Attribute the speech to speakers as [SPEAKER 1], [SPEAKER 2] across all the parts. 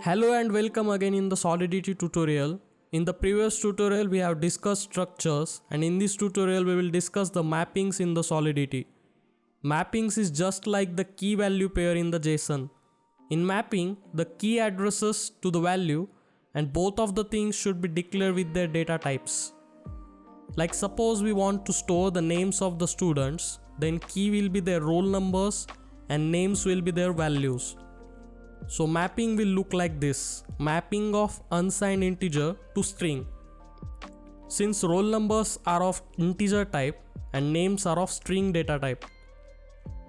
[SPEAKER 1] Hello and welcome again in the solidity tutorial. In the previous tutorial we have discussed structures, and in this tutorial we will discuss the mappings in the solidity. Mappings is just like the key value pair in the JSON. In mapping, the key addresses to the value and both of the things should be declared with their data types. Like suppose we want to store the names of the students, then key will be their roll numbers and names will be their values. So mapping will look like this: mapping of unsigned integer to string. Since roll numbers are of integer type and names are of string data type,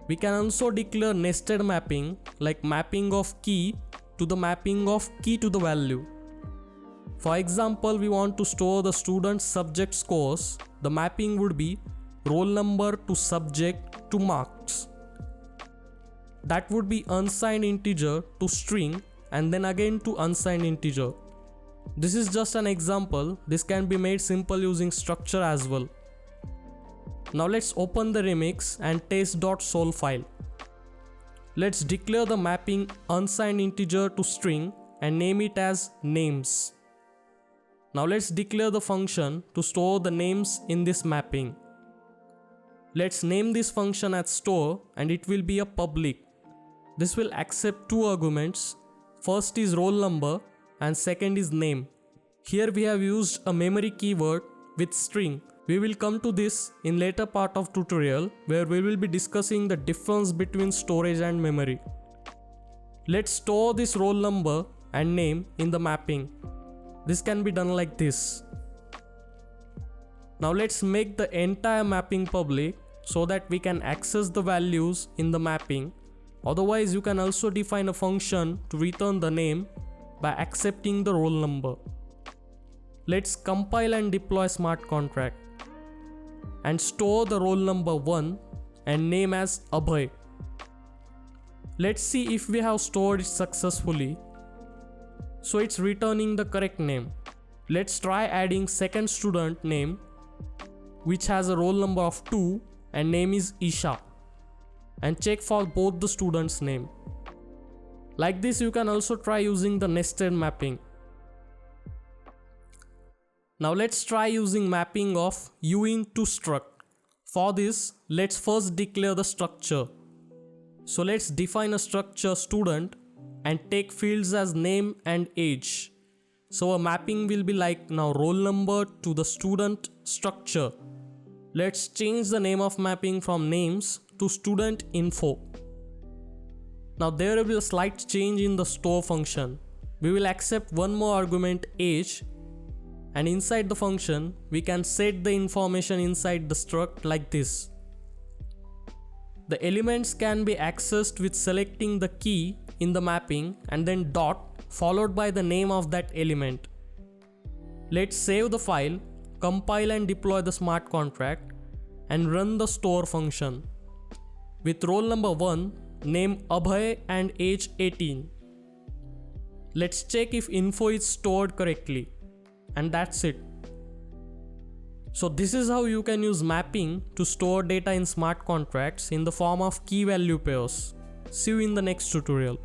[SPEAKER 1] we can also declare nested mapping, like mapping of key to the mapping of key to the value. For example, we want to store the student's subject scores. The mapping would be roll number to subject to marks. That would be unsigned integer to string and then again to unsigned integer. This is just an example. This can be made simple using structure as well. Now let's open the remix and test.sol file. Let's declare the mapping unsigned integer to string and name it as names. Now let's declare the function to store the names in this mapping. Let's name this function as store and it will be a public. This will accept two arguments. First is roll number and second is name. Here we have used a memory keyword with string. We will come to this in later part of tutorial where we will be discussing the difference between storage and memory. Let's store this roll number and name in the mapping. This can be done like this. Now let's make the entire mapping public so that we can access the values in the mapping. Otherwise, you can also define a function to return the name by accepting the roll number. Let's compile and deploy smart contract and store the roll number 1 and name as Abhay. Let's see if we have stored it successfully. So it's returning the correct name. Let's try adding second student name, which has a roll number of 2 and name is Isha, and check for both the students' name. Like this, you can also try using the nested mapping. Now let's try using mapping of uint to struct. For this, let's first declare the structure. So let's define a structure student and take fields as name and age. So a mapping will be like now roll number to the student structure. Let's change the name of mapping from names to student info. Now there will be a slight change in the store function. We will accept one more argument age, and inside the function we can set the information inside the struct like this. The elements can be accessed with selecting the key in the mapping and then dot followed by the name of that element. Let's save the file, compile and deploy the smart contract and run the store function. With roll number 1, name Abhay and age 18. Let's check if info is stored correctly, and that's it. So this is how you can use mapping to store data in smart contracts in the form of key value pairs. See you in the next tutorial.